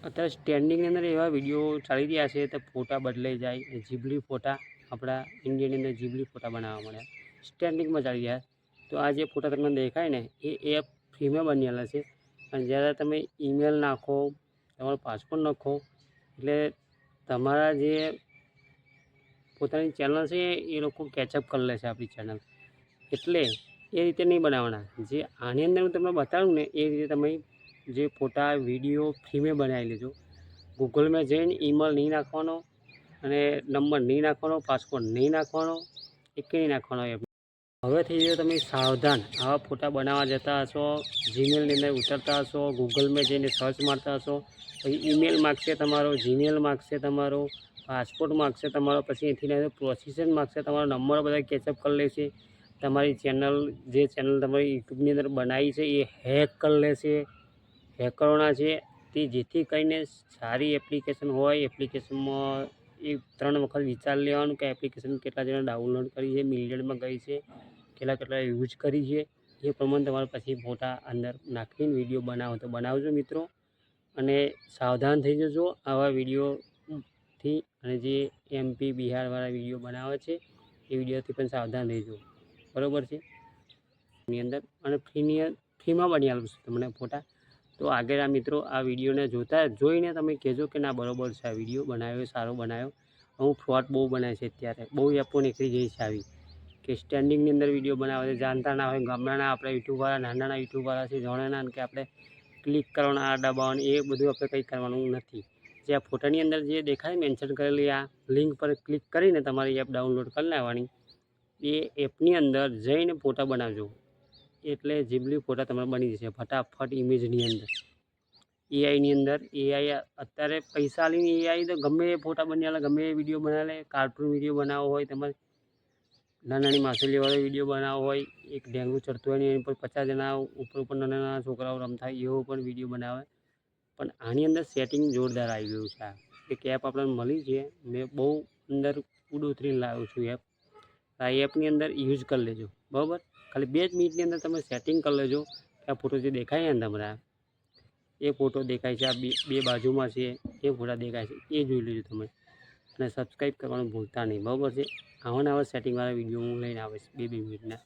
અત્યારે સ્ટેન્ડિંગની અંદર એવા વિડીયો ચાલી રહ્યા છે તો ફોટા બદલાઈ જાય, જીબલી ફોટા આપણા ઇન્ડિયાની અંદર જીબલી ફોટા બનાવવા મળ્યા, સ્ટેન્ડિંગમાં ચાલી રહ્યા. તો આ જે ફોટા તમને દેખાય ને એ એપ ફ્રીમાં બનેલા છે. અને જ્યારે તમે ઈમેલ નાખો, તમારો પાસપોર્ટ નાખો એટલે તમારા જે પોતાની ચેનલ છે એ લોકો કેચઅપ કરી લે છે આપણી ચેનલ. એટલે એ રીતે નહીં બનાવવાના. જે આની અંદર હું તમને બતાવું ને એ રીતે તમે જે ફોટા વિડીયો ફ્રીમાં બનાવી લેજો. ગૂગલમાં જઈને ઈમેલ નહીં નાખવાનો અને નંબર નહીં નાખવાનો, પાસપોર્ટ નહીં નાખવાનો, એક નહીં નાખવાનો એપ. હવે થઈ ગયો તમે સાવધાન. આવા ફોટા બનાવવા જતા હશો, જીમેલની અંદર ઉતરતા હશો, ગૂગલમાં જઈને સર્ચ મારતા હશો, પછી ઈમેલ માગશે તમારો, જીમેલ માગશે તમારો, પાસપોર્ટ માગશે તમારો, પછી એથી પ્રોસેસર માગશે તમારો, નંબર બધા કેચઅપ કરી લેશે. તમારી ચેનલ જે ચેનલ તમારી યુટ્યુબની અંદર બનાવી છે એ હેક કરી લેશે. હેકરોના છે તે જેથી કરીને સારી એપ્લિકેશન હોય, એપ્લિકેશનમાં એ 3 વખત વિચાર લેવાનું કે એપ્લિકેશન કેટલા જણા ડાઉનલોડ કરી છે, મિલિયનમાં ગઈ છે, કેટલા યુઝ કરી છે. એ પ્રમાણે તમારે પછી ફોટા અંદર નાખીને વિડીયો બનાવો તો બનાવજો મિત્રો. અને સાવધાન થઈ જજો આવા વિડીયોથી. અને જે MP બિહારવાળા વિડીયો બનાવે છે એ વિડીયોથી પણ સાવધાન રહેજો, બરાબર છે. એની અંદર અને ફ્રીમાં બની આવું છું તમને ફોટા. તો આગળ આ મિત્રો આ વિડીયોને જોઈને તમે કહેજો કે ના બરાબર છે, આ વિડીયો બનાવ્યો સારો બનાવ્યો. હું ફ્રોડ બહુ બનાવે છે અત્યારે, બહુ એપો નીકળી ગઈ છે આવી કે સ્ટેન્ડિંગની અંદર વિડીયો બનાવે છે. જાણતા ના હોય, ગામડાના આપણે યુટ્યુબવાળા નાના યુટ્યુબવાળા છે, જાણેના કે આપણે ક્લિક કરવાના, આ દબાવવાનું, એ બધું આપણે કંઈ કરવાનું નથી. જે આ ફોટાની અંદર જે દેખાય મેન્શન કરેલી આ લિંક પર ક્લિક કરીને તમારી એપ ડાઉનલોડ કરી લેવાની. એ એપની અંદર જઈને ફોટા બનાવજો એટલે જીબલી ફોટા તમારે બની જશે ફટાફટ. ઇમેજની અંદર એઆઈની અંદર એઆઈ અત્યારે પૈસા લઈને એઆઈ તો ગમે એ ફોટા બનાવે, ગમે એ વિડીયો બનાવે. કાર્ટૂન વિડીયો બનાવવો હોય, તમારે નાની માછલીવાળો વિડીયો બનાવવો હોય, એક ડેંગુ ચડતો હોય ને એની પર 50 જણા ઉપર નાના છોકરાઓ રમતા એવો પણ વિડીયો બનાવે. પણ આની અંદર સેટિંગ જોરદાર આવી ગયું છે. એક એપ આપણને મળી છે, મેં બહુ અંદર ઉડોતરીને લાવ્યો છું એપ. આ એપની અંદર યુઝ કરી લેજો, બરાબર. ખાલી 2 જ મિનિટની અંદર તમે સેટિંગ કરી લેજો. આ ફોટો જે દેખાય ને તમારા એ ફોટો દેખાય છે, આ બે બાજુમાં છે એ ફોટા દેખાય છે, એ જોઈ લેજો તમે. અને સબસ્ક્રાઈબ કરવાનું ભૂલતા નહીં, બરાબર છે. આવા સેટિંગવાળા વિડીયો હું લઈને આવીશ 2 મિનિટના.